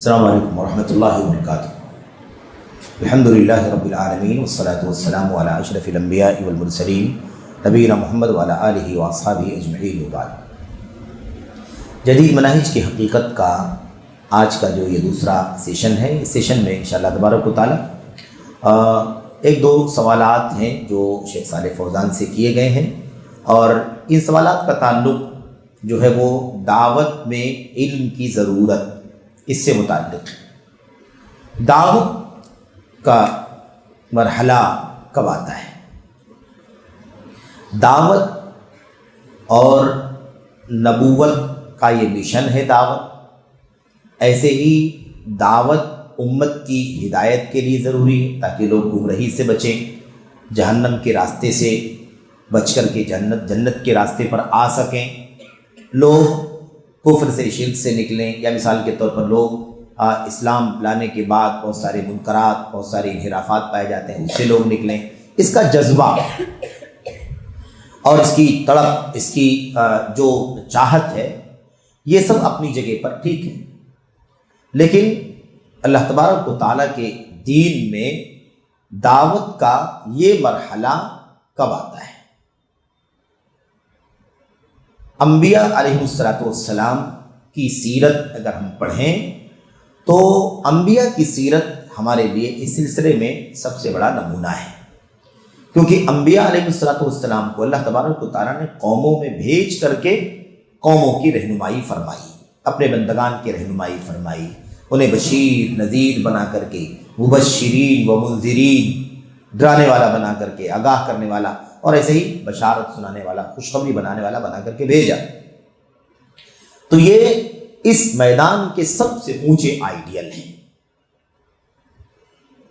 السلام علیکم ورحمۃ اللہ وبرکاتہ۔ الحمدللہ رب العالمین والصلاة والسلام علی اشرف الانبیاء والمرسلین نبینا محمد وعلی آلہ واصحابہ اجمعین وبعد۔ جدید مناہج کی حقیقت کا آج کا جو یہ دوسرا سیشن ہے، اس سیشن میں انشاءاللہ تبارک و تعالی ایک دو سوالات ہیں جو شیخ صالح فوزان سے کیے گئے ہیں، اور ان سوالات کا تعلق جو ہے وہ دعوت میں علم کی ضرورت، اس سے متعلق دعوت کا مرحلہ کب آتا ہے۔ دعوت اور نبوت کا یہ مشن ہے دعوت، ایسے ہی دعوت امت کی ہدایت کے لیے ضروری ہے تاکہ لوگ گمراہی سے بچیں، جہنم کے راستے سے بچ کر کے جنت کے راستے پر آ سکیں، لوگ کفر سے شرک سے نکلیں، یا مثال کے طور پر لوگ اسلام لانے کے بعد بہت سارے منکرات، بہت سارے انحرافات پائے جاتے ہیں، اس سے لوگ نکلیں۔ اس کا جذبہ اور اس کی تڑپ، اس کی جو چاہت ہے، یہ سب اپنی جگہ پر ٹھیک ہے، لیکن اللہ تبارک و تعالیٰ کے دین میں دعوت کا یہ مرحلہ کب آتا ہے۔ انبیاء علیہ السلام کی سیرت اگر ہم پڑھیں تو انبیاء کی سیرت ہمارے لیے اس سلسلے میں سب سے بڑا نمونہ ہے، کیونکہ انبیاء علیہ السلام کو اللہ تبارک و تعالیٰ نے قوموں میں بھیج کر کے قوموں کی رہنمائی فرمائی، اپنے بندگان کی رہنمائی فرمائی، انہیں بشیر نذیر بنا کر کے، مبشرین و منذرین، ڈرانے والا بنا کر کے، آگاہ کرنے والا، اور ایسے ہی بشارت سنانے والا، خوشخبری بنانے والا بنا کر کے بھیجا۔ تو یہ اس میدان کے سب سے اونچے آئیڈیل ہیں۔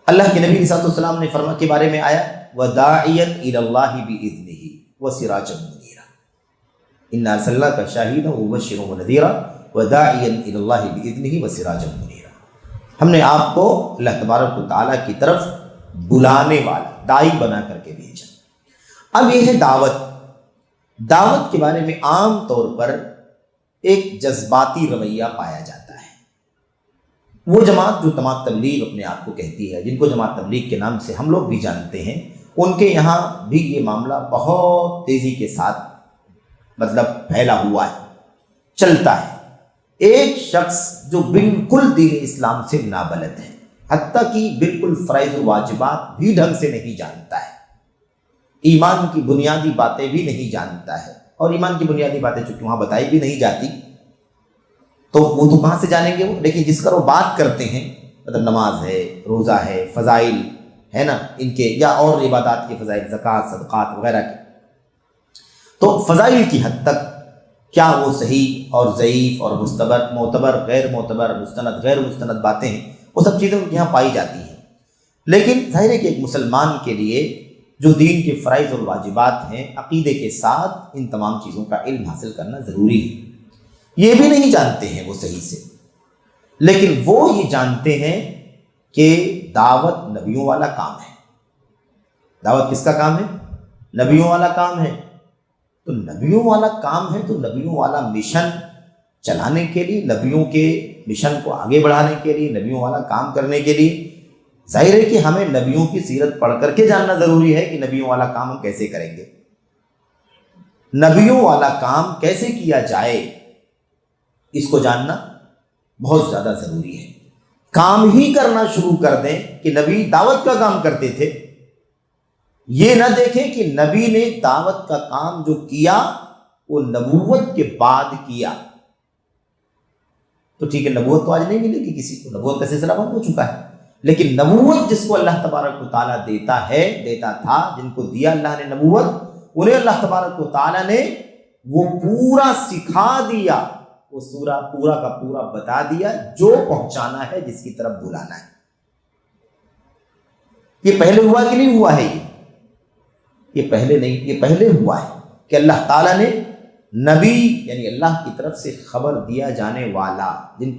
اللہ کے نبی صلی اللہ علیہ وسلم نے فرما کے بارے میں آیا وَدَاعِيًا إِلَى اللَّهِ بِإِذْنِهِ وَسِرَاجًا مُنِيرًا إِنَّا أَرْسَلْنَاكَ شَاهِدًا وَمُبَشِّرًا وَنَذِيرًا وَدَاعِيًا إِلَى اللَّهِ بِإِذْنِهِ وَسِرَاجًا مُنِيرًا۔ ہم نے آپ کو اللہ تبارک و تعالیٰ کی طرف بلانے والا، داعی بنا کر کے بھیجا۔ اب یہ ہے دعوت۔ دعوت کے بارے میں عام طور پر ایک جذباتی رویہ پایا جاتا ہے۔ وہ جماعت جو جماعت تبلیغ اپنے آپ کو کہتی ہے، جن کو جماعت تبلیغ کے نام سے ہم لوگ بھی جانتے ہیں، ان کے یہاں بھی یہ معاملہ بہت تیزی کے ساتھ پھیلا ہوا ہے، چلتا ہے۔ ایک شخص جو بالکل دین اسلام سے نابلد ہے، حتیٰ کہ بالکل فرائض و واجبات بھی ڈھنگ سے نہیں جانتا ہے، ایمان کی بنیادی باتیں بھی نہیں جانتا ہے، اور ایمان کی بنیادی باتیں چونکہ وہاں بتائی بھی نہیں جاتی تو وہ تو کہاں سے جانیں گے وہ، لیکن جس کا وہ بات کرتے ہیں، نماز ہے، روزہ ہے، فضائل ہے نا ان کے، یا اور عبادات کے فضائل، زکوٰۃ، صدقات وغیرہ کے، تو فضائل کی حد تک کیا وہ صحیح اور ضعیف اور معتبر غیر معتبر، مستند غیر مستند باتیں ہیں، وہ سب چیزیں ان کے یہاں پائی جاتی ہیں۔ لیکن ظاہر ہے کہ ایک مسلمان کے لیے جو دین کے فرائض اور واجبات ہیں، عقیدے کے ساتھ ان تمام چیزوں کا علم حاصل کرنا ضروری ہے۔ یہ بھی نہیں جانتے ہیں وہ صحیح سے، لیکن وہ یہ جانتے ہیں کہ دعوت نبیوں والا کام ہے۔ دعوت کس کا کام ہے؟ نبیوں والا کام ہے۔ تو نبیوں والا کام ہے تو نبیوں والا مشن چلانے کے لیے، نبیوں کے مشن کو آگے بڑھانے کے لیے، نبیوں والا کام کرنے کے لیے ظاہر ہے کہ ہمیں نبیوں کی سیرت پڑھ کر کے جاننا ضروری ہے کہ نبیوں والا کام ہم کیسے کریں گے، نبیوں والا کام کیسے کیا جائے، اس کو جاننا بہت زیادہ ضروری ہے۔ کام ہی کرنا شروع کر دیں کہ نبی دعوت کا کام کرتے تھے، یہ نہ دیکھیں کہ نبی نے دعوت کا کام جو کیا وہ نبوت کے بعد کیا، تو ٹھیک ہے نبوت تو آج نہیں ملے گی کسی کو، نبوت کا سلسلہ بند ہو چکا ہے، لیکن نبوت جس کو اللہ تبارک و تعالیٰ دیتا تھا، جن کو دیا اللہ نے نبوت، انہیں اللہ تبارک و تعالیٰ نے وہ پورا سکھا دیا، وہ سورہ پورا کا پورا بتا دیا جو پہنچانا ہے، جس کی طرف بلانا ہے۔ یہ پہلے ہوا کہ نہیں ہوا ہے؟ یہ پہلے نہیں، یہ پہلے ہوا ہے کہ اللہ تعالیٰ نے نبی یعنی اللہ کی طرف سے خبر دیا جانے والا، جن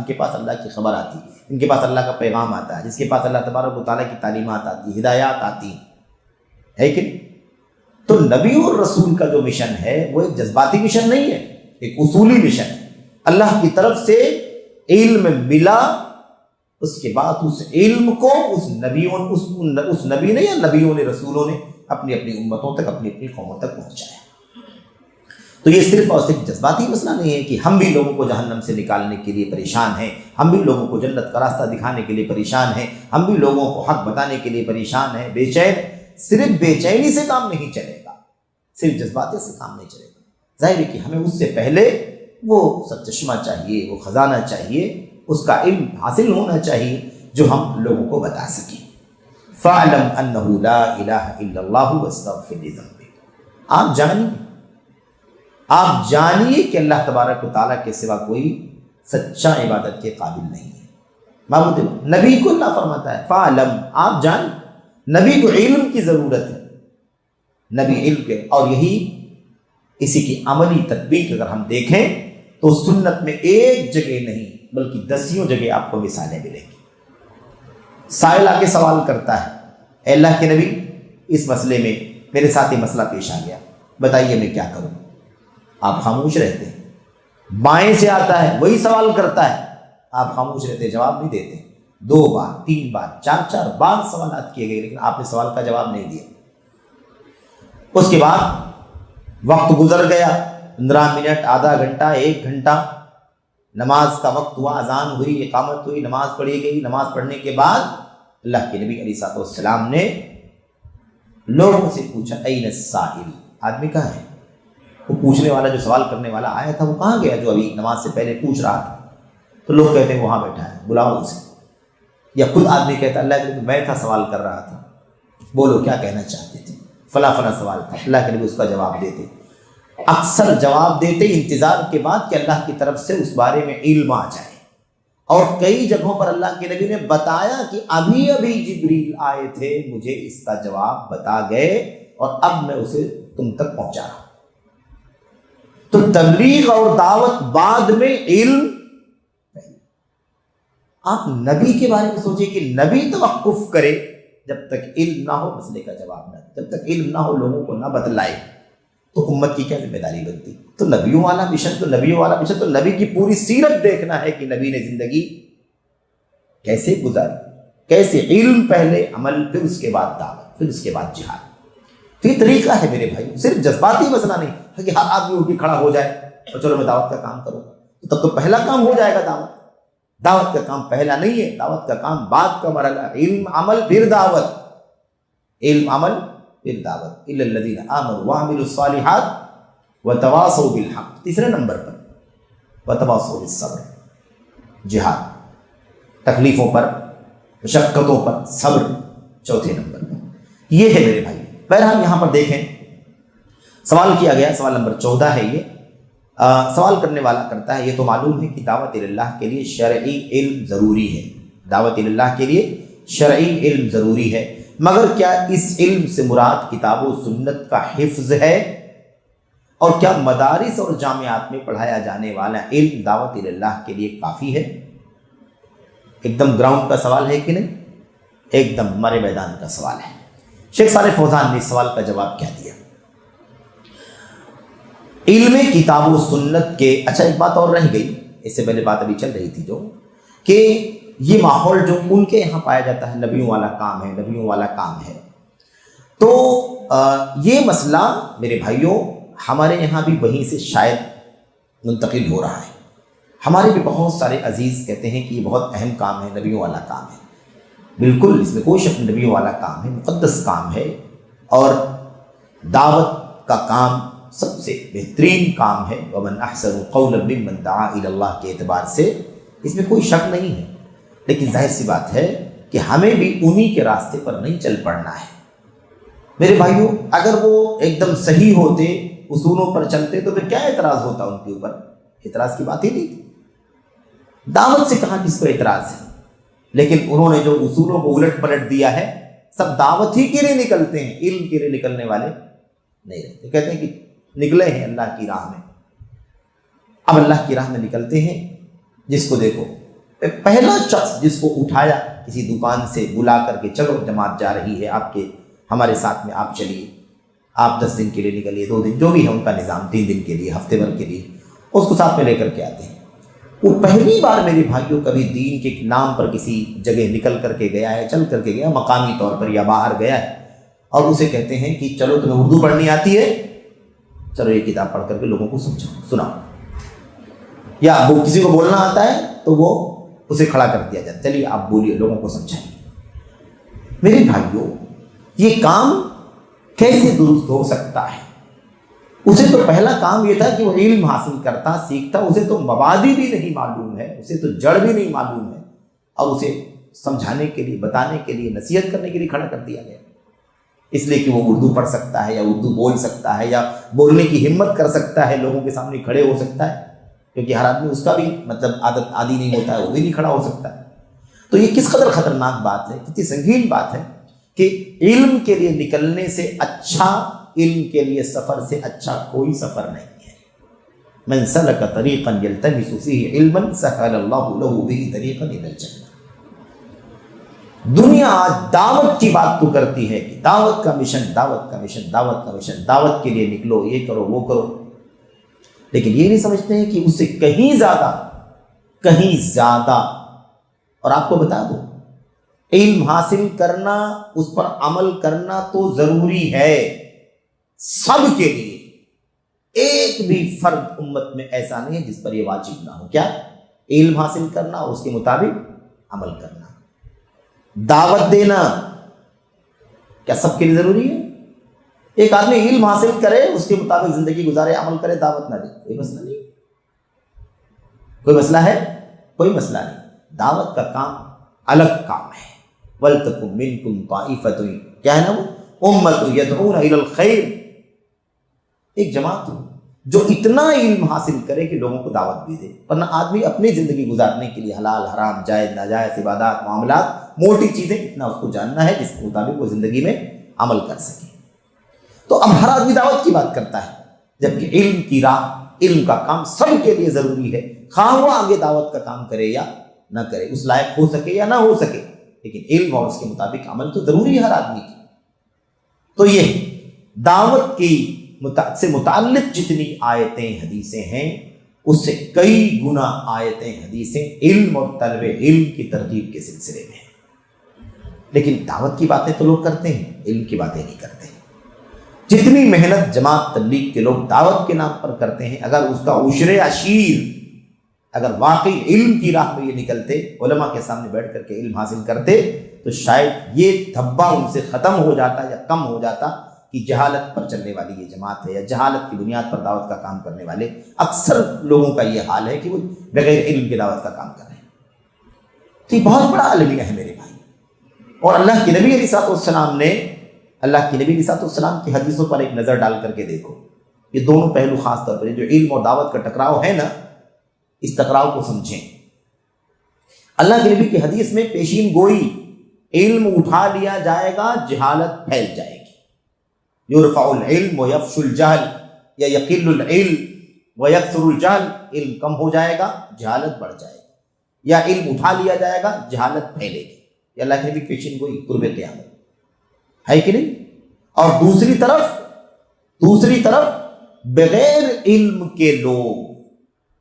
کے پاس اللہ کی خبر آتی، جن کے پاس اللہ کا پیغام آتا ہے، جس کے پاس اللہ تبارک و تعالیٰ کی تعلیمات آتی، ہدایات آتی ہے کہ نہیں؟ تو نبی اور رسول کا جو مشن ہے وہ ایک جذباتی مشن نہیں ہے، ایک اصولی مشن ہے۔ اللہ کی طرف سے علم ملا، اس کے بعد اس علم کو اس نبی نے یا نبیوں نے رسولوں نے اپنی اپنی امتوں تک، اپنی اپنی قوموں تک پہنچایا۔ تو یہ صرف اور صرف جذباتی مسئلہ نہیں ہے کہ ہم بھی لوگوں کو جہنم سے نکالنے کے لیے پریشان ہیں، ہم بھی لوگوں کو جنت کا راستہ دکھانے کے لیے پریشان ہیں، ہم بھی لوگوں کو حق بتانے کے لیے پریشان ہیں، بے چین۔ صرف بے چینی سے کام نہیں چلے گا، صرف جذباتی سے کام نہیں چلے گا۔ ظاہر ہے کہ ہمیں اس سے پہلے وہ سب چشمہ چاہیے، وہ خزانہ چاہیے، اس کا علم حاصل ہونا چاہیے جو ہم لوگوں کو بتا سکیں۔ فَاعْلَمْ أَنَّهُ لَا إِلَهَ إِلَّا اللَّهُ وَاسْتَغْفِرْ لِذَنبِكَ۔ آپ جانیے کہ اللہ تبارک و تعالیٰ کے سوا کوئی سچا عبادت کے قابل نہیں ہے۔ معبود نبی کو اللہ فرماتا ہے فَاعْلَمْ، آپ جان، نبی کو علم کی ضرورت ہے، نبی علم کے، اور یہی اسی کی عملی تطبیق اگر ہم دیکھیں تو سنت میں ایک جگہ نہیں بلکہ دسیوں جگہ آپ کو مثالیں ملیں گی۔ سائل آ کے سوال کرتا ہے، اے اللہ کے نبی، اس مسئلے میں میرے ساتھ یہ مسئلہ پیش آ گیا، بتائیے میں کیا کروں؟ آپ خاموش رہتے ہیں۔ بائیں سے آتا ہے، وہی سوال کرتا ہے، آپ خاموش رہتے، جواب نہیں دیتے۔ 2 بار 3 بار 4 بار سوالات کیے گئے لیکن آپ نے سوال کا جواب نہیں دیا۔ اس کے بعد وقت گزر گیا، 15 منٹ، آدھا گھنٹہ، 1 گھنٹہ، نماز کا وقت ہوا، اذان ہوئی، اقامت ہوئی، نماز پڑھی گئی۔ نماز پڑھنے کے بعد اللہ کے نبی علیہ السلام نے لوگوں سے پوچھا این السائل، آدمی کہاں ہے؟ وہ پوچھنے والا، جو سوال کرنے والا آیا تھا، وہ کہاں گیا جو ابھی نماز سے پہلے پوچھ رہا تھا؟ تو لوگ کہتے ہیں وہاں بیٹھا ہے، بلاؤ اسے۔ یا خود آدمی کہتا ہے اللہ کے نبی میں تھا، سوال کر رہا تھا، بولو کیا کہنا چاہتے تھے، فلاں فلاں سوال تھا۔ اللہ کے نبی اس کا جواب دیتے، اکثر جواب دیتے انتظار کے بعد کہ اللہ کی طرف سے اس بارے میں علم آ جائے۔ اور کئی جگہوں پر اللہ کے نبی نے بتایا کہ ابھی ابھی جبریل آئے تھے، مجھے اس کا جواب بتا گئے اور اب میں اسے تم تک پہنچا رہا ہوں۔ تو تبلیغ اور دعوت بعد میں، علم پہلے۔ آپ نبی کے بارے میں سوچیں کہ نبی توقف کرے جب تک علم نہ ہو، مسئلے کا جواب نہ، جب تک علم نہ ہو، لوگوں کو نہ بتلائے، تو امت کی کیا ذمہ داری بنتی؟ تو نبیوں والا مشن تو نبی کی پوری سیرت دیکھنا ہے کہ نبی نے زندگی کیسے گزاری، کیسے علم پہلے، عمل، پھر اس کے بعد دعوت، پھر اس کے بعد جہاد۔ تو یہ طریقہ ہے میرے بھائی، صرف جذباتی مسئلہ نہیں ہے کہ ہر آدمی اٹھ کے کھڑا ہو جائے اور چلو میں دعوت کا کام کروں گا، تو تب تو پہلا کام ہو جائے گا دعوت کا کام پہلا نہیں ہے، دعوت کا کام بعد کا مرحلہ، علم عمل پھر دعوت، علم عمل پھر دعوت۔ الا الذین آمنوا وعملوا الصالحات وتواصوا بالحق، تیسرے نمبر پر وتواصوا بالصبر، جہاد، تکلیفوں پر، مشقتوں پر صبر، چوتھے نمبر پر۔ یہ ہے میرے بھائی۔ بہرحال یہاں پر دیکھیں، سوال کیا گیا، سوال نمبر 14 ہے یہ۔ سوال کرنے والا کرتا ہے، یہ تو معلوم ہے کہ دعوت اللہ کے لیے شرعی علم ضروری ہے، دعوت اللہ کے لیے شرعی علم ضروری ہے، مگر کیا اس علم سے مراد کتاب و سنت کا حفظ ہے؟ اور کیا مدارس اور جامعات میں پڑھایا جانے والا علم دعوت اللہ کے لیے کافی ہے؟ ایک دم گراؤنڈ کا سوال ہے کہ نہیں؟ ایک دم ہمارے میدان کا سوال ہے۔ شیخ صالح فوزان نے اس سوال کا جواب کیا دیا؟ علم کتاب و سنت کے، اچھا ایک بات اور رہ گئی، اس سے پہلے بات ابھی چل رہی تھی جو کہ یہ ماحول جو ان کے یہاں پایا جاتا ہے، نبیوں والا کام ہے، نبیوں والا کام ہے، تو یہ مسئلہ میرے بھائیوں ہمارے یہاں بھی وہیں سے شاید منتقل ہو رہا ہے۔ ہمارے بھی بہت سارے عزیز کہتے ہیں کہ یہ بہت اہم کام ہے، نبیوں والا کام ہے۔ بالکل، اس میں کوئی شک نہیں، نبیوں والا کام ہے، مقدس کام ہے، اور دعوت کا کام سب سے بہترین کام ہے۔ وَمَنْ أَحْسَنُ قَوْلًا مِّمَّنْ دَعَا إِلَى اللَّهِ کے اعتبار سے اس میں کوئی شک نہیں ہے، لیکن ظاہر سی بات ہے کہ ہمیں بھی انہی کے راستے پر نہیں چل پڑنا ہے۔ میرے بھائیوں، اگر وہ ایک دم صحیح ہوتے، اصولوں پر چلتے، تو پھر کیا اعتراض ہوتا ان کے اوپر؟ اعتراض کی بات ہی نہیں تھی۔ دعوت سے کہاں کس کو اعتراض ہے؟ لیکن انہوں نے جو اصولوں کو الٹ پلٹ دیا ہے، سب دعوت ہی کے لیے نکلتے ہیں، علم کے لیے نکلنے والے نہیں رہتے۔ کہتے ہیں کہ نکلے ہیں اللہ کی راہ میں۔ اب اللہ کی راہ میں نکلتے ہیں، جس کو دیکھو، پہلا شخص جس کو اٹھایا کسی دکان سے بلا کر کے، چلو جماعت جا رہی ہے آپ کے، ہمارے ساتھ میں آپ چلیے، آپ 10 دن کے لیے نکلیے، 2 دن جو بھی ہے ان کا نظام، 3 دن کے لیے، ہفتے بھر کے لیے، اس کو ساتھ میں لے کر کے آتے ہیں۔ وہ پہلی بار میرے بھائیوں کبھی دین کے نام پر کسی جگہ نکل کر کے گیا ہے، چل کر کے گیا مقامی طور پر یا باہر گیا ہے، اور اسے کہتے ہیں کہ چلو تمہیں اردو پڑھنی آتی ہے، چلو یہ کتاب پڑھ کر کے لوگوں کو سمجھاؤ سناؤ، یا وہ کسی کو بولنا آتا ہے تو وہ اسے کھڑا کر دیا جاتا ہے، چلیے آپ بولیے لوگوں کو سمجھائیے۔ میرے بھائیوں یہ کام کیسے درست ہو سکتا ہے؟ اسے تو پہلا کام یہ تھا کہ وہ علم حاصل کرتا سیکھتا، اسے تو مبادی بھی نہیں معلوم ہے، اسے تو جڑ بھی نہیں معلوم ہے، اور اسے سمجھانے کے لیے بتانے کے لیے نصیحت کرنے کے لیے کھڑا کر دیا گیا، اس لیے کہ وہ اردو پڑھ سکتا ہے یا اردو بول سکتا ہے یا بولنے کی ہمت کر سکتا ہے، لوگوں کے سامنے کھڑے ہو سکتا ہے، کیونکہ ہر آدمی اس کا بھی عادت عادی نہیں ہوتا ہے، وہ بھی نہیں کھڑا ہو سکتا ہے۔ تو یہ کس قدر خطرناک بات ہے، کتنی سنگین بات ہے کہ علم کے لیے نکلنے سے اچھا، علم کے لیے سفر سے اچھا کوئی سفر نہیں ہے۔ من سلک طریقا یلتمس فیہ علما سہل اللہ لہ بہ طریقا الی الجنہ۔ دنیا آج دعوت کی بات تو کرتی ہے کہ دعوت کا مشن، دعوت کا مشن، دعوت کا مشن، دعوت کے لیے نکلو، یہ کرو وہ کرو، لیکن یہ نہیں سمجھتے ہیں کہ اس سے کہیں زیادہ، اور آپ کو بتا دوں علم حاصل کرنا، اس پر عمل کرنا تو ضروری ہے سب کے لیے، ایک بھی فرد امت میں ایسا نہیں ہے جس پر یہ واجب نہ ہو۔ کیا؟ علم حاصل کرنا اور اس کے مطابق عمل کرنا۔ دعوت دینا کیا سب کے لیے ضروری ہے؟ ایک آدمی علم حاصل کرے، اس کے مطابق زندگی گزارے، عمل کرے، دعوت نہ دے، کوئی مسئلہ نہیں، کوئی مسئلہ ہے؟ کوئی مسئلہ نہیں۔ دعوت کا کام الگ کام ہے۔ وَلْتَكُن مِّنكُمْ طَائِفَةٌ، کیا ہے نا وہ، أُمَّةٌ يَدْعُونَ إِلَى الْخَيْرِ، ایک جماعت ہو جو اتنا علم حاصل کرے کہ لوگوں کو دعوت بھی دے، ورنہ آدمی اپنی زندگی گزارنے کے لیے حلال حرام جائز ناجائز عبادات معاملات موٹی چیزیں اتنا اس کو جاننا ہے جس کے مطابق وہ زندگی میں عمل کر سکے۔ تو اب ہر آدمی دعوت کی بات کرتا ہے، جبکہ علم کی راہ، علم کا کام سب کے لیے ضروری ہے، خواہ وہ آگے دعوت کا کام کرے یا نہ کرے، اس لائق ہو سکے یا نہ ہو سکے، لیکن علم اور اس کے مطابق عمل تو ضروری ہے ہر آدمی کی۔ تو یہ دعوت کی سے متعلق جتنی آیتیں حدیثیں ہیں، اس سے کئی گنا آیتیں حدیثیں علم اور طلب علم کی ترغیب کے سلسلے میں ہیں، لیکن دعوت کی باتیں تو لوگ کرتے ہیں، علم کی باتیں نہیں کرتے۔ جتنی محنت جماعت تبلیغ کے لوگ دعوت کے نام پر کرتے ہیں، اگر اس کا عشر عشیر، اگر واقعی علم کی راہ میں یہ نکلتے، علماء کے سامنے بیٹھ کر کے علم حاصل کرتے، تو شاید یہ دھبا ان سے ختم ہو جاتا یا کم ہو جاتا کہ جہالت پر چلنے والی یہ جماعت ہے، یا جہالت کی بنیاد پر دعوت کا کام کرنے والے اکثر لوگوں کا یہ حال ہے کہ وہ بغیر علم کے دعوت کا کام کر رہے ہیں۔ تو یہ بہت بڑا المیہ ہے میرے بھائی، اور اللہ کے نبی علیہ السلام نے، اللہ کے نبی علیہ السلام کی حدیثوں پر ایک نظر ڈال کر کے دیکھو، یہ دونوں پہلو خاص طور پر جو علم اور دعوت کا ٹکراؤ ہے نا، اس ٹکراؤ کو سمجھیں۔ اللہ کے نبی کی حدیث میں پیشین گوئی، علم اٹھا لیا جائے گا جہالت پھیل جائے گی، یرفع العلم ویفش الجہل، یا یقل العلم ویکثر الجہل، علم کم ہو جائے گا جہالت بڑھ جائے گی، یا علم اٹھا لیا جائے گا جہالت پھیلے گی۔ یہ اللہ کے نبی پیشین گوئی قرب قیامت ہے کہ نہیں؟ اور دوسری طرف بغیر علم کے لوگ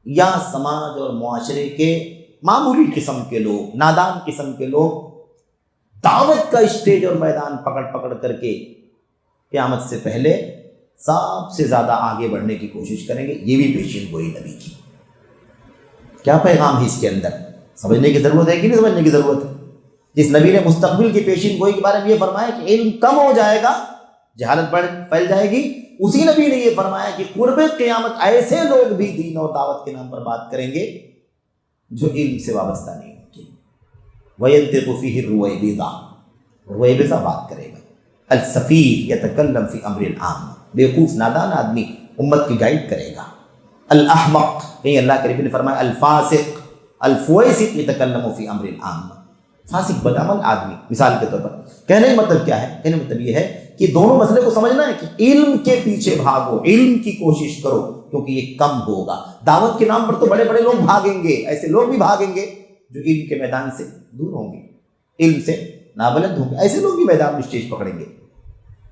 یا سماج اور معاشرے کے معمولی قسم کے لوگ، نادان قسم کے لوگ دعوت کا اسٹیج اور میدان پکڑ کر کے قیامت سے پہلے سب سے زیادہ آگے بڑھنے کی کوشش کریں گے۔ یہ بھی پیشین گوئی نبی کی۔ کیا پیغام ہے اس کے اندر؟ سمجھنے کی ضرورت ہے کہ نہیں سمجھنے کی ضرورت ہے؟ جس نبی نے مستقبل کی پیشین گوئی کے بارے میں یہ فرمایا کہ علم کم ہو جائے گا جہالت پھیل جائے گی، اسی نبی نے یہ فرمایا کہ قرب قیامت ایسے لوگ بھی دین اور دعوت کے نام پر بات کریں گے جو علم سے وابستہ نہیں ہوں گے۔ وَيَنْطِقُ فِيهِ الرُّوَيْبِضَةُ، رویبضہ بات کرے گا۔ السفیہ یتکلم فی امر العام، بیوقوف نادان آدمی امت کی گائیڈ کرے گا۔ الاحمق، کہیں اللہ کے نبی نے فرمایا الفاسق، الفویسق یتکلم فی امر العام، فاسق بدعمل آدمی۔ مثال کے طور پر کہنے کا مطلب کیا ہے؟ کہنے کا مطلب یہ ہے کہ دونوں مسئلے کو سمجھنا ہے کہ علم کے پیچھے بھاگو، علم کی کوشش کرو، کیونکہ یہ کم ہوگا۔ دعوت کے نام پر تو بڑے بڑے لوگ بھاگیں گے، ایسے لوگ بھی بھاگیں گے جو علم کے میدان سے دور ہوں گے، علم سے نابلد ہوں گے، ایسے لوگ بھی میدان میں اسٹیج پکڑیں گے۔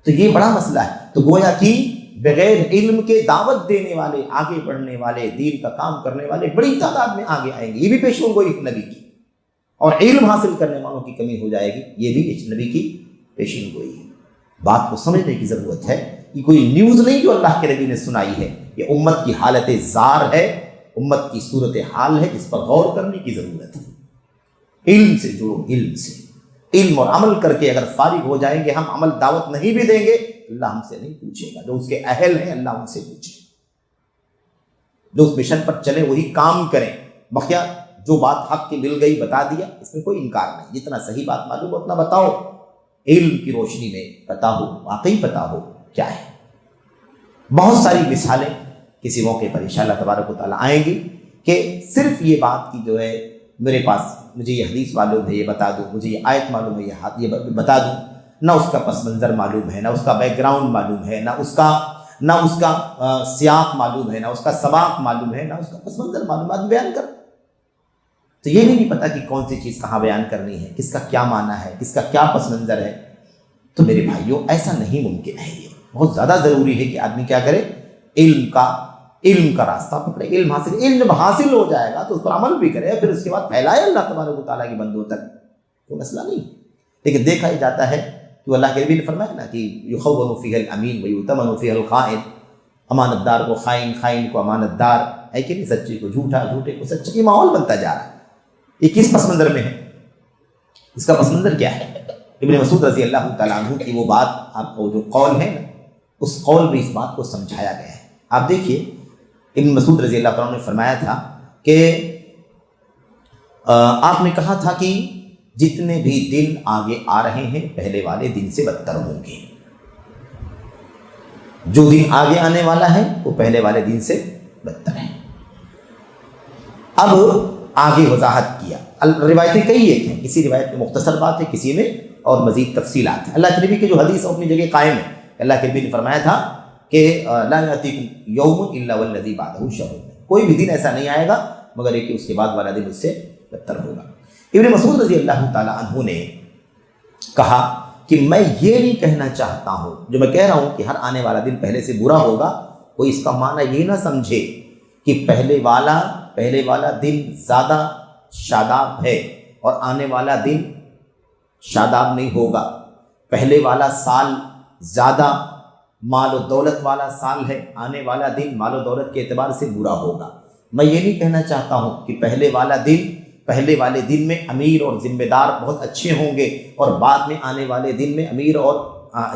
تو یہ بڑا مسئلہ ہے۔ تو گویا کہ بغیر علم کے دعوت دینے والے، آگے بڑھنے والے، دین کا کام کرنے والے بڑی تعداد میں آگے آئیں گے۔ یہ بھی پیشن گوئی نبی کی، اور علم حاصل کرنے والوں کی کمی ہو جائے گی، یہ بھی نبی کی پیشن گوئی ہے۔ بات کو سمجھنے کی ضرورت ہے، یہ کوئی نیوز نہیں جو اللہ کے نبی نے سنائی ہے، یہ امت کی حالت زار ہے، امت کی صورت حال ہے، جس پر غور کرنے کی ضرورت ہے۔ علم سے جڑو، علم سے، علم اور عمل کر کے اگر فارغ ہو جائیں گے، ہم عمل دعوت نہیں بھی دیں گے، اللہ ہم سے نہیں پوچھے گا، جو اس کے اہل ہیں اللہ ان سے پوچھے، جو اس مشن پر چلے وہی کام کریں۔ بقیہ جو بات حق کی مل گئی بتا دیا، اس میں کوئی انکار نہیں، جتنا صحیح بات معلوم اتنا بتاؤ، علم کی روشنی میں پتا ہو، واقعی پتا ہو کیا ہے۔ بہت ساری مثالیں کسی موقع پر انشاءاللہ تبارک و تعالیٰ آئیں گی کہ صرف یہ بات کی جو ہے میرے پاس مجھے یہ حدیث معلوم ہے یہ بتا دوں، مجھے یہ آیت معلوم ہے یہ بتا دوں، نہ اس کا پس منظر معلوم ہے، نہ اس کا بیک گراؤنڈ معلوم ہے، نہ اس کا سیاق معلوم ہے، نہ اس کا سباق معلوم ہے، نہ اس کا پس منظر معلومات بیان کر، تو یہ بھی نہیں پتا کہ کون سی چیز کہاں بیان کرنی ہے، کس کا کیا معنی ہے، کس کا کیا پس منظر ہے۔ تو میرے بھائیوں ایسا نہیں ممکن ہے، یہ بہت زیادہ ضروری ہے کہ آدمی کیا کرے، علم کا راستہ پکڑے، علم جب حاصل ہو جائے گا تو اس پر عمل بھی کرے، پھر اس کے بعد پھیلائے اللہ تبارک و تعالیٰ کی بندوں تک، کوئی مسئلہ نہیں۔ لیکن دیکھا ہی جاتا ہے کہ اللہ کے نبی نے فرمایا نا کہ یخون فیہ الامین ویؤتمن فیہ الخائن، امانت دار کو خائن، خائن کو امانت دار، ہے کہ نہیں، سچے کو جھوٹا، جھوٹے کو سچے، کی ماحول بنتا جا رہا ہے۔ یہ کس پس منظر میں ہے، اس کا پس منظر کیا ہے؟ ابن مسعود رضی اللہ تعالیٰ عنہ کی وہ بات، آپ کو جو قول ہے نا، اس قول میں اس بات کو سمجھایا گیا ہے۔ آپ دیکھیے ابن مسعود رضی اللہ تعالیٰ نے فرمایا تھا کہ آپ نے کہا تھا کہ جتنے بھی دن آگے آ رہے ہیں پہلے والے دن سے بدتر ہوں گے، جو دن آگے آنے والا ہے وہ پہلے والے دن سے بدتر ہے۔ اب آگے وضاحت کیا، روایتیں کئی ایک ہیں، کسی روایت میں مختصر بات ہے، کسی میں اور مزید تفصیلات ہیں۔ اللہ کے نبی کی جو حدیث اپنی جگہ قائم ہے، اللہ کے نبی نے فرمایا تھا کہ لا یأتیکم یوم الا والذی بعدہ شر، کوئی بھی دن ایسا نہیں آئے گا مگر ایک اس کے بعد والا دن اس سے بدتر ہوگا۔ ابن مسعود رضی اللہ تعالیٰ عنہ نے کہا کہ میں یہ نہیں کہنا چاہتا ہوں، جو میں کہہ رہا ہوں کہ ہر آنے والا دن پہلے سے برا ہوگا، کوئی اس کا معنی یہ نہ سمجھے کہ پہلے والا دن زیادہ شاداب ہے اور آنے والا دن شاداب نہیں ہوگا، پہلے والا سال زیادہ مال و دولت والا سال ہے، آنے والا دن مال و دولت کے اعتبار سے برا ہوگا۔ میں یہ نہیں کہنا چاہتا ہوں کہ پہلے والے دن میں امیر اور ذمہ دار بہت اچھے ہوں گے اور بعد میں آنے والے دن میں امیر اور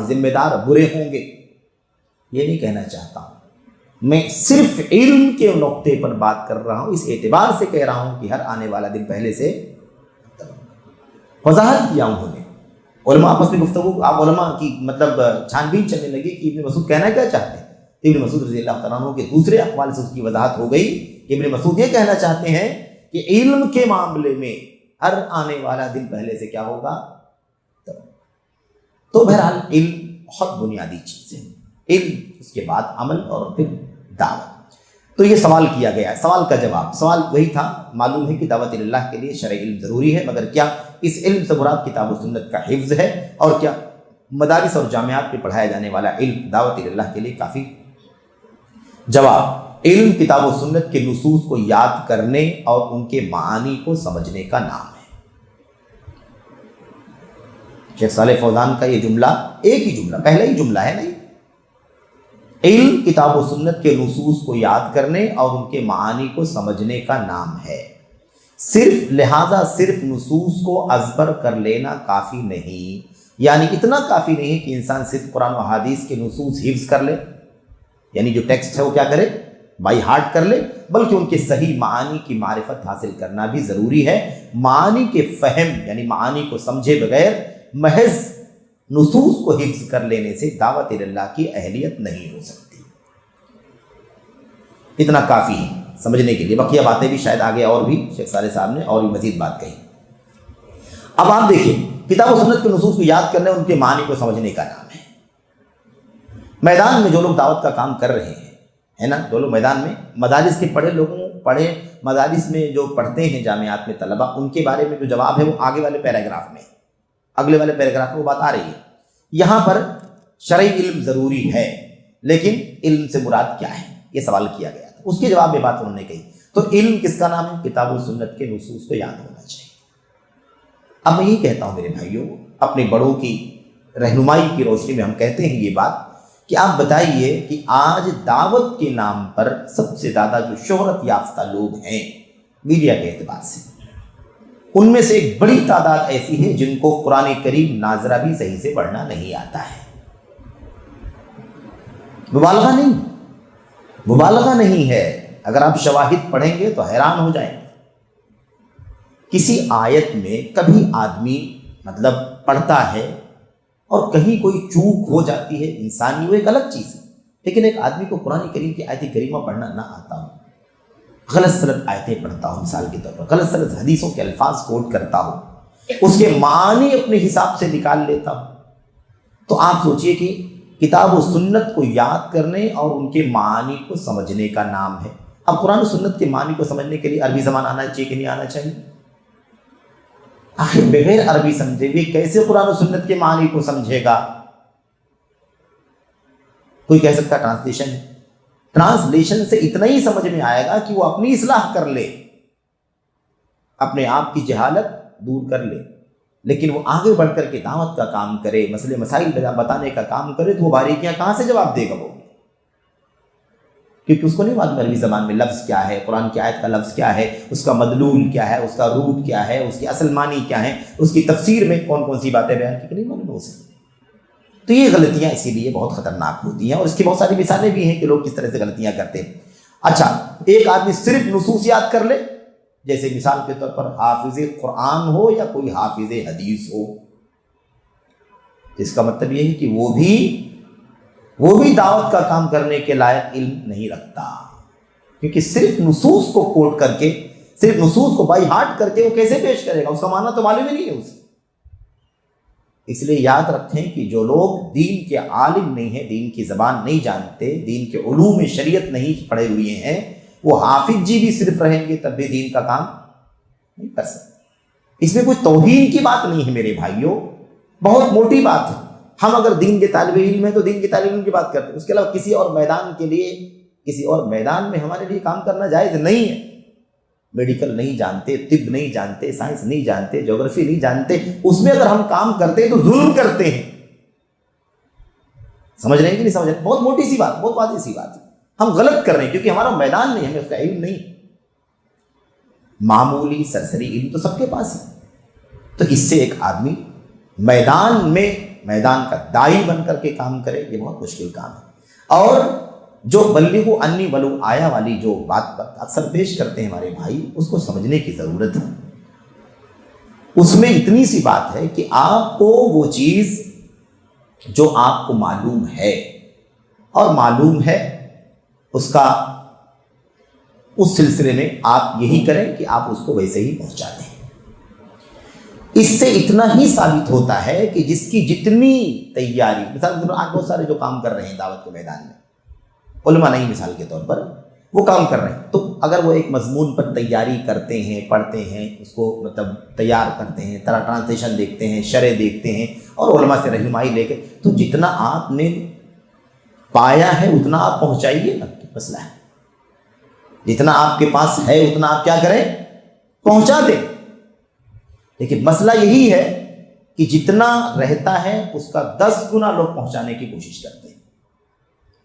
ذمہ دار برے ہوں گے، یہ نہیں کہنا چاہتا ہوں۔ میں صرف علم کے نقطے پر بات کر رہا ہوں، اس اعتبار سے کہہ رہا ہوں کہ ہر آنے والا دن پہلے سے وضاحت کیا انہوں نے۔ علماء آپس میں گفتگو، آپ علماء کی مطلب چھان بین چلنے لگی کہ ابن مسعود کہنا کیا چاہتے ہیں۔ ابن مسعود رضی اللہ تعالیٰ عنہ کے دوسرے اقوال سے اس کی وضاحت ہو گئی کہ ابن مسعود یہ کہنا چاہتے ہیں کہ علم کے معاملے میں ہر آنے والا دن پہلے سے کیا ہوگا۔ تو بہرحال علم بہت بنیادی چیز ہے، علم، اس کے بعد عمل اور پھر دعوت۔ تو یہ سوال کیا گیا ہے، سوال کا جواب، سوال وہی تھا، معلوم ہے کہ دعوت اللہ کے لیے شرعی علم ضروری ہے، مگر کیا اس علم سے مراد کتاب و سنت کا حفظ ہے، اور کیا مدارس اور جامعات میں پڑھایا جانے والا علم دعوت اللہ کے لیے کافی؟ جواب، علم کتاب و سنت کے نصوص کو یاد کرنے اور ان کے معانی کو سمجھنے کا نام ہے۔ شیخ صالح فوزان کا یہ جملہ ایک ہی جملہ، پہلا ہی جملہ ہے نہیں، علم کتاب و سنت کے نصوص کو یاد کرنے اور ان کے معانی کو سمجھنے کا نام ہے، لہذا صرف نصوص کو ازبر کر لینا کافی نہیں، یعنی اتنا کافی نہیں کہ انسان صرف قرآن و حدیث کے نصوص حفظ کر لے، یعنی جو ٹیکسٹ ہے وہ کیا کرے، بائی ہارٹ کر لے، بلکہ ان کے صحیح معانی کی معرفت حاصل کرنا بھی ضروری ہے۔ معانی کے فہم یعنی معانی کو سمجھے بغیر محض نصوص کو حفظ کر لینے سے دعوت اللہ کی اہلیت نہیں ہو سکتی، اتنا کافی ہے سمجھنے کے لیے۔ بقیہ باتیں بھی شاید آگے اور بھی شیخ صالح صاحب نے اور بھی مزید بات کہی۔ اب آپ دیکھیں، کتاب و سنت کے نصوص کو یاد کرنے اور ان کے معنی کو سمجھنے کا نام ہے۔ میدان میں جو لوگ دعوت کا کام کر رہے ہیں، ہے نا، جو لوگ میدان میں مدارس کے پڑھے مدارس میں جو پڑھتے ہیں جامعات میں طلبہ، ان کے بارے میں جو جواب ہے وہ آگے والے پیراگراف میں، اگلے والے پیراگراف میں وہ بات آ رہی ہے۔ یہاں پر شرعی علم ضروری ہے، لیکن علم سے مراد کیا ہے، یہ سوال کیا گیا تھا۔ اس کے جواب میں بات انہوں نے کہی، تو علم کس کا نام ہے؟ کتاب و سنت کے نصوص کو یاد ہونا چاہیے۔ اب میں یہ کہتا ہوں میرے بھائیوں، اپنے بڑوں کی رہنمائی کی روشنی میں ہم کہتے ہیں یہ بات کہ آپ بتائیے کہ آج دعوت کے نام پر سب سے زیادہ جو شہرت یافتہ لوگ ہیں میڈیا کے اعتبار سے، ان میں سے ایک بڑی تعداد ایسی ہے جن کو قرآن کریم ناظرہ بھی صحیح سے پڑھنا نہیں آتا ہے۔ مبالغہ نہیں ہے، اگر آپ شواہد پڑھیں گے تو حیران ہو جائیں گے۔ کسی آیت میں کبھی آدمی پڑھتا ہے اور کہیں کوئی چوک ہو جاتی ہے انسانی، وہ ایک الگ چیز ہے، لیکن ایک آدمی کو قرآن کریم کی آیت کریمہ پڑھنا نہ آتا ہو، غلط سلط آیتیں پڑھتا ہوں، مثال کے طور پر غلط سلط حدیثوں کے الفاظ کوٹ کرتا ہوں، اس کے معنی اپنے حساب سے نکال لیتا ہوں، تو آپ سوچئے کہ کتاب و سنت کو یاد کرنے اور ان کے معنی کو سمجھنے کا نام ہے۔ اب قرآن و سنت کے معنی کو سمجھنے کے لیے عربی زبان آنا چاہیے کہ نہیں آنا چاہیے؟ آخر بغیر عربی سمجھے ہوئے کیسے قرآن و سنت کے معنی کو سمجھے گا؟ کوئی کہہ سکتا ٹرانسلیشن ہے، ٹرانسلیشن سے اتنا ہی سمجھ میں آئے گا کہ وہ اپنی اصلاح کر لے، اپنے آپ کی جہالت دور کر لے، لیکن وہ آگے بڑھ کر کے دعوت کا کام کرے، مسئلے مسائل بتانے کا کام کرے، تو وہ باریکیاں کہاں سے جواب دے گا وہ؟ کیونکہ اس کو نہیں معلوم عربی زبان میں لفظ کیا ہے، قرآن کی آیت کا لفظ کیا ہے، اس کا مدلول کیا ہے، اس کا روٹ کیا ہے، اس کی اصل معنی کیا ہے، اس کی تفسیر میں کون کون سی باتیں بیان کی، نہیں معلوم اسے۔ تو یہ غلطیاں اسی لیے بہت خطرناک ہوتی ہیں، اور اس کی بہت ساری مثالیں بھی ہیں کہ لوگ کس طرح سے غلطیاں کرتے ہیں۔ اچھا، ایک آدمی صرف نصوص یاد کر لے، جیسے مثال کے طور پر حافظ قرآن ہو یا کوئی حافظ حدیث ہو، جس کا مطلب یہ ہے کہ وہ بھی دعوت کا کام کرنے کے لائق علم نہیں رکھتا، کیونکہ صرف نصوص کو کوٹ کر کے، صرف نصوص کو بائی ہارٹ کر کے وہ کیسے پیش کرے گا؟ اس کا معنی تو معلوم ہی نہیں ہے اسے۔ اس لیے یاد رکھیں کہ جو لوگ دین کے عالم نہیں ہیں، دین کی زبان نہیں جانتے، دین کے علوم شریعت نہیں پڑھے ہوئے ہیں، وہ حافظ جی بھی صرف رہیں گے تب بھی دین کا کام نہیں کر سکتے۔ اس میں کوئی توہین کی بات نہیں ہے میرے بھائیوں، بہت موٹی بات ہے۔ ہم اگر دین کے طالب علم ہیں تو دین کے طالب علم کی بات کرتے ہیں، اس کے علاوہ کسی اور میدان میں ہمارے لیے کام کرنا جائز نہیں ہے۔ میڈیکل نہیں جانتے، طب نہیں جانتے، سائنس نہیں جانتے، جغرافی نہیں جانتے، اس میں اگر ہم کام کرتے ہیں تو ظلم کرتے ہیں۔ سمجھ رہے ہیں کہ نہیں سمجھ رہے؟ بہت موٹی سی بات، بہت واضح سی بات ہے، ہم غلط کر رہے ہیں کیونکہ ہمارا میدان نہیں، ہمیں اس کا علم نہیں۔ معمولی سرسری علم تو سب کے پاس ہے، تو اس سے ایک آدمی میدان کا داعی بن کر کے کام کرے، یہ بہت مشکل کام ہے۔ اور جو بلغوا انی ولو آیا والی جو بات اکثر پیش کرتے ہیں ہمارے بھائی، اس کو سمجھنے کی ضرورت ہے۔ اس میں اتنی سی بات ہے کہ آپ کو وہ چیز جو آپ کو معلوم ہے اور معلوم ہے اس سلسلے میں آپ یہی کریں کہ آپ اس کو ویسے ہی پہنچا دیں۔ اس سے اتنا ہی ثابت ہوتا ہے کہ جس کی جتنی تیاری، مثال کے طور پر آج بہت سارے جو کام کر رہے ہیں دعوت کے میدان میں، علماء نہیں مثال کے طور پر، وہ کام کر رہے ہیں، تو اگر وہ ایک مضمون پر تیاری کرتے ہیں، پڑھتے ہیں، اس کو تیار کرتے ہیں، ٹرانسلیشن دیکھتے ہیں، شرح دیکھتے ہیں اور علماء سے رہنمائی لے کے، تو جتنا آپ نے پایا ہے اتنا آپ پہنچائیے نا، مسئلہ ہے۔ جتنا آپ کے پاس ہے اتنا آپ کیا کریں؟ پہنچا دیں۔ لیکن مسئلہ یہی ہے کہ جتنا رہتا ہے اس کا 10 گنا لوگ پہنچانے کی کوشش کرتے ہیں،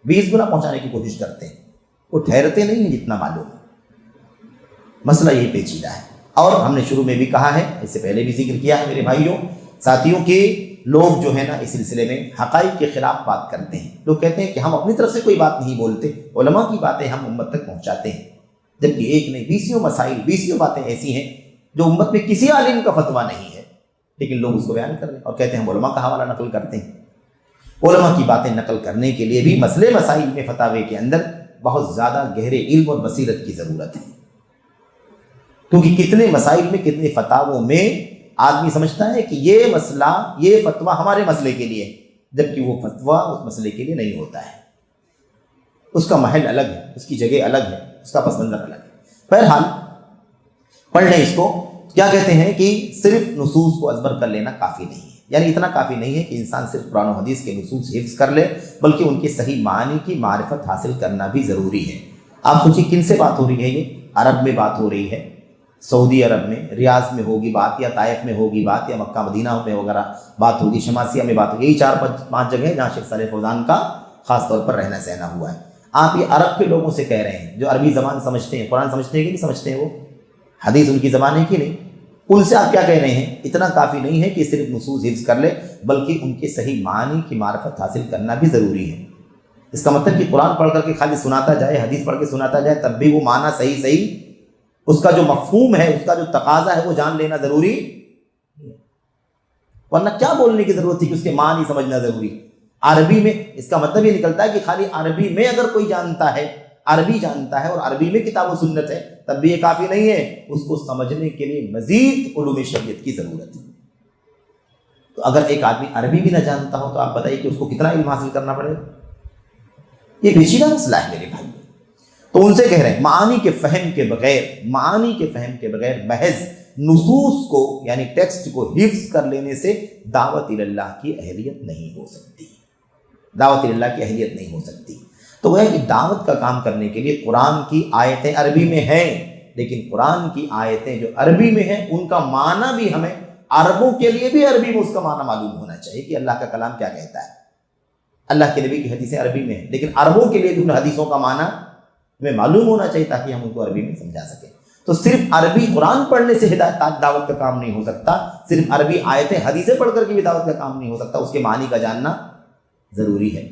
20 گنا پہنچانے کی کوشش کرتے ہیں، وہ ٹھہرتے نہیں ہیں جتنا معلوم ہے۔ مسئلہ یہ پیچیدہ ہے، اور ہم نے شروع میں بھی کہا ہے، اس سے پہلے بھی ذکر کیا ہے میرے بھائیوں ساتھیوں، کہ لوگ جو ہے نا اس سلسلے میں حقائق کے خلاف بات کرتے ہیں۔ لوگ کہتے ہیں کہ ہم اپنی طرف سے کوئی بات نہیں بولتے، علماء کی باتیں ہم امت تک پہنچاتے ہیں، جبکہ ایک نہیں 20 مسائل، 20 باتیں ایسی ہیں جو امت میں کسی عالم کا فتویٰ نہیں ہے، لیکن لوگ اس کو بیان کر رہے ہیں اور کہتے ہیں ہم علماء کا حوالہ نقل کرتے ہیں۔ علماء کی باتیں نقل کرنے کے لیے بھی مسئلے مسائل میں فتاوے کے اندر بہت زیادہ گہرے علم اور بصیرت کی ضرورت ہے، کیونکہ کتنے مسائل میں، کتنے فتاووں میں آدمی سمجھتا ہے کہ یہ مسئلہ، یہ فتویٰ ہمارے مسئلے کے لیے، جبکہ وہ فتویٰ اس مسئلے کے لیے نہیں ہوتا ہے، اس کا محل الگ ہے، اس کی جگہ الگ ہے، اس کا پس منظر الگ ہے۔ بہرحال پڑھ لیں اس کو۔ کیا کہتے ہیں کہ صرف نصوص کو ازبر کر لینا کافی نہیں ہے، یعنی اتنا کافی نہیں ہے کہ انسان صرف قرآن و حدیث کے نصوص حفظ کر لے، بلکہ ان کے صحیح معنی کی معرفت حاصل کرنا بھی ضروری ہے۔ آپ سوچیں کن سے بات ہو رہی ہے؟ یہ عرب میں بات ہو رہی ہے، سعودی عرب میں، ریاض میں ہوگی بات، یا طائف میں ہوگی بات، یا مکہ مدینہ میں وغیرہ بات ہوگی، شماسیہ میں بات ہوگی۔ یہی 4-5 جگہ جہاں شیخ صالح فوزان کا خاص طور پر رہنا سہنا ہوا ہے۔ آپ یہ عرب کے لوگوں سے کہہ رہے ہیں جو عربی زبان سمجھتے ہیں، قرآن سمجھتے ہیں کہ نہیں سمجھتے ہیں، وہ حدیث ان کی زبان ہے کہ نہیں، ان سے آپ کیا کہہ رہے ہیں؟ اتنا کافی نہیں ہے کہ صرف نصوص حفظ کر لے، بلکہ ان کے صحیح معنی کی معرفت حاصل کرنا بھی ضروری ہے۔ اس کا مطلب کہ قرآن پڑھ کر کے خالی سناتا جائے، حدیث پڑھ کے سناتا جائے، تب بھی وہ معنی صحیح اس کا جو مفہوم ہے، اس کا جو تقاضا ہے وہ جان لینا ضروری، ورنہ کیا بولنے کی ضرورت تھی کہ اس کے معنی سمجھنا ضروری۔ عربی میں اس کا مطلب یہ نکلتا ہے کہ خالی عربی میں اگر کوئی جانتا ہے، عربی جانتا ہے اور عربی میں کتاب و سنت ہے، تب بھی یہ کافی نہیں ہے، اس کو سمجھنے کے لیے مزید علوم شریعت کی ضرورت ہے۔ تو اگر ایک آدمی عربی بھی نہ جانتا ہو تو آپ بتائیے کہ اس کو کتنا علم حاصل کرنا پڑے گا؟ یہ پیچیدہ مسئلہ ہے میرے بھائی۔ تو ان سے کہہ رہے ہیں معانی کے فہم کے بغیر محض نصوص کو یعنی ٹیکسٹ کو حفظ کر لینے سے دعوت اللہ کی اہلیت نہیں ہو سکتی، دعوت اللہ کی اہلیت نہیں ہو سکتی۔ تو وہ ہے کہ دعوت کا کام کرنے کے لیے قرآن کی آیتیں عربی میں ہیں، لیکن قرآن کی آیتیں جو عربی میں ہیں ان کا معنی بھی ہمیں عربوں کے لیے بھی عربی میں اس کا معنی معلوم ہونا چاہیے کہ اللہ کا کلام کیا کہتا ہے۔ اللہ کے نبی کی حدیثیں عربی میں ہیں، لیکن عربوں کے لیے بھی ان حدیثوں کا معنی ہمیں معلوم ہونا چاہیے تاکہ ہم ان کو عربی میں سمجھا سکیں۔ تو صرف عربی قرآن پڑھنے سے ہدایت دعوت کا کام نہیں ہو سکتا، صرف عربی آیتیں حدیثیں پڑھ کر کے بھی دعوت کا کام نہیں ہو سکتا، اس کے معنی کا جاننا ضروری ہے۔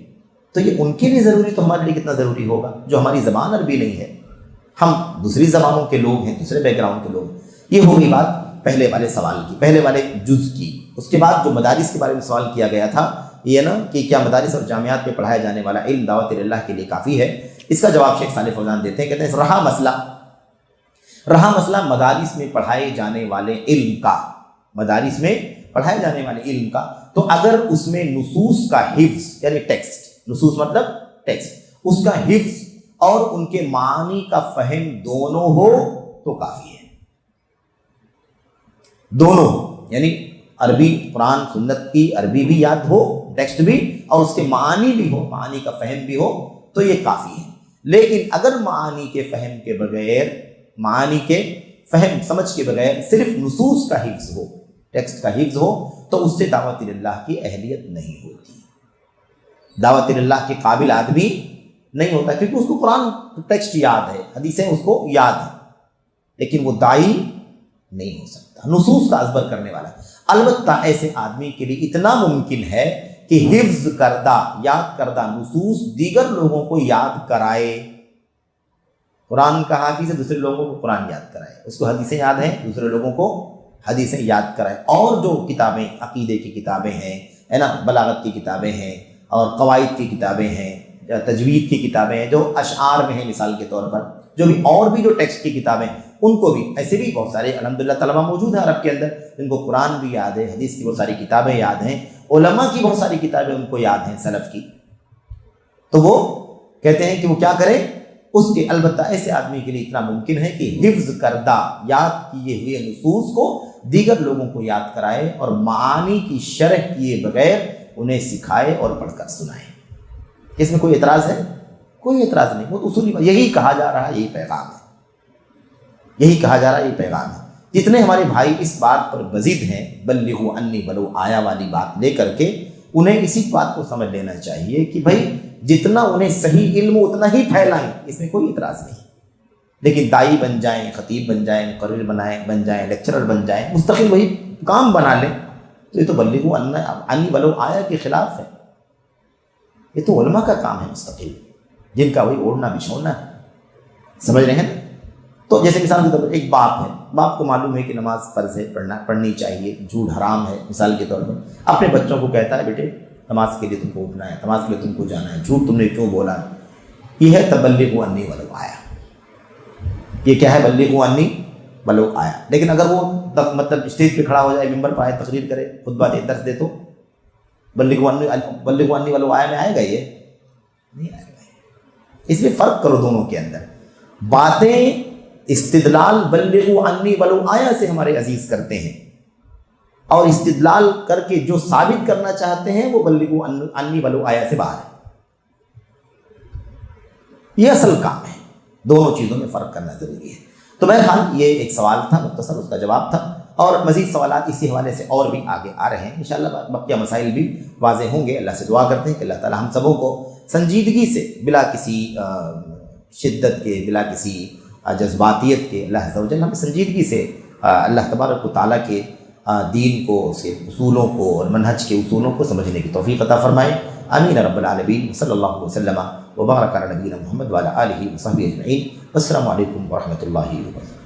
تو یہ ان کے لیے ضروری، تو ہمارے لیے کتنا ضروری ہوگا جو ہماری زبان عربی نہیں ہے، ہم دوسری زبانوں کے لوگ ہیں، دوسرے بیک گراؤنڈ کے لوگ۔ یہ ہوگی بات پہلے والے سوال کی، پہلے والے جز کی۔ اس کے بعد جو مدارس کے بارے میں سوال کیا گیا تھا یہ نا کہ کیا مدارس اور جامعات میں پڑھایا جانے والا علم دعوت اللہ کے لیے کافی ہے؟ اس کا جواب شیخ صالح فوزان دیتے ہیں، کہتے ہیں رہا مسئلہ مدارس میں پڑھائے جانے والے علم کا، مدارس میں پڑھائے جانے والے علم کا، تو اگر اس میں نصوص کا حفظ یعنی ٹیکسٹ، نصوص مطلب ٹیکسٹ، اس کا حفظ اور ان کے معنی کا فہم دونوں ہو تو کافی ہے۔ دونوں یعنی عربی قرآن سنت کی عربی بھی یاد ہو، ٹیکسٹ بھی، اور اس کے معنی بھی ہو، معنی کا فہم بھی ہو تو یہ کافی ہے۔ لیکن اگر معنی کے فہم کے بغیر، معنی کے فہم سمجھ کے بغیر صرف نصوص کا حفظ ہو، ٹیکسٹ کا حفظ ہو، تو اس سے دعوت اللہ کی اہلیت نہیں ہوتی، دعوت اللہ کے قابل آدمی نہیں ہوتا، کیونکہ اس کو قرآن ٹیکسٹ یاد ہے، حدیثیں اس کو یاد ہیں، لیکن وہ داعی نہیں ہو سکتا، نصوص کا ازبر کرنے والا۔ البتہ ایسے آدمی کے لیے اتنا ممکن ہے کہ حفظ کردہ، یاد کردہ نصوص دیگر لوگوں کو یاد کرائے۔ قرآن کا حافظ ہے، دوسرے لوگوں کو قرآن یاد کرائے، اس کو حدیثیں یاد ہیں، دوسرے لوگوں کو حدیثیں یاد کرائے۔ اور جو کتابیں عقیدے کی کتابیں ہیں، ہے نا، بلاغت کی کتابیں ہیں اور قواعد کی کتابیں ہیں، تجوید کی کتابیں ہیں، جو اشعار میں ہیں مثال کے طور پر، جو بھی اور بھی جو ٹیکسٹ کی کتابیں، ان کو بھی ایسے بھی بہت سارے الحمدللہ طلبہ موجود ہیں عرب کے اندر جن کو قرآن بھی یاد ہے، حدیث کی بہت ساری کتابیں یاد ہیں، علماء کی بہت ساری کتابیں ان کو یاد ہیں سلف کی، تو وہ کہتے ہیں کہ وہ کیا کریں اس کے۔ البتہ ایسے آدمی کے لیے اتنا ممکن ہے کہ حفظ کردہ یاد کیے ہوئے نصوص کو دیگر لوگوں کو یاد کرائے اور معانی کی شرح کیے بغیر انہیں سکھائے اور پڑھ کر سنائے۔ اس میں کوئی اعتراض ہے؟ کوئی اعتراض نہیں، وہ اصولی یہی کہا جا رہا ہے، یہی پیغام ہے، یہی کہا جا رہا ہے، یہی پیغام ہے۔ جتنے ہمارے بھائی اس بات پر بزد ہیں بلغوا انی ولو آیا والی بات لے کر کے، انہیں اسی بات کو سمجھ لینا چاہیے کہ بھائی جتنا انہیں صحیح علم اتنا ہی پھیلائیں، اس میں کوئی اعتراض نہیں، لیکن داعی بن جائیں، خطیب بن جائیں، مقرر بن جائیں، لیکچرر بن جائیں، مستقل وہی کام بنا لیں، تو یہ تو بلغوا انی ولو آیا کے خلاف ہے۔ یہ تو علماء کا کام ہے مستقل، جن کا وہی اوڑھنا بچھوڑنا ہے، سمجھ رہے ہیں؟ تو جیسے مثال کے طور پر ایک باپ ہے، باپ کو معلوم ہے کہ نماز فرض ہے، پڑھنی چاہیے، جھوٹ حرام ہے، مثال کے طور پر اپنے بچوں کو کہتا ہے بیٹے نماز کے لیے تم کو اٹھنا ہے، نماز کے لیے تم کو جانا ہے، جھوٹ تم نے کیوں بولا؟ یہ ہے تبلیغوا انی ولو آیا، یہ کیا ہے؟ بلغوا انی ولو آیا۔ لیکن اگر وہ مطلب اسٹیج پہ کھڑا ہو جائے، ممبر پہ آئے، تقریر کرے، خطبہ دے، درس دے، تو بلغوا انی ولو آیا میں آئے گا؟ یہ نہیں آئے گا۔ اس لیے فرق کرو دونوں کے اندر۔ باتیں استدلال بلغوا انی ولو آیا سے ہمارے عزیز کرتے ہیں، اور استدلال کر کے جو ثابت کرنا چاہتے ہیں وہ بلغوا انی ولو آیا سے باہر ہے. یہ اصل کام ہے. دونوں چیزوں میں فرق کرنا ضروری ہے. تو بہرحال یہ ایک سوال تھا مختصر، اس کا جواب تھا، اور مزید سوالات اسی حوالے سے اور بھی آگے آ رہے ہیں انشاءاللہ. بقیہ مسائل بھی واضح ہوں گے. اللہ سے دعا کرتے ہیں کہ اللہ تعالی ہم سبوں کو سنجیدگی سے، بلا کسی شدت کے، بلا کسی جذباتیت کے، اللہ عز و جل ہمیں سنجیدگی سے اللہ تبارک و تعالیٰ کے دین کو، اس کے اصولوں کو اور منہج کے اصولوں کو سمجھنے کی توفیق عطا فرمائے. آمین رب العالمین. صلی اللہ وسلم وبارک علی نبینا محمد وعلی آلہ وصحبہ اجمعین. السلام علیکم ورحمۃ اللہ وبرکاتہ.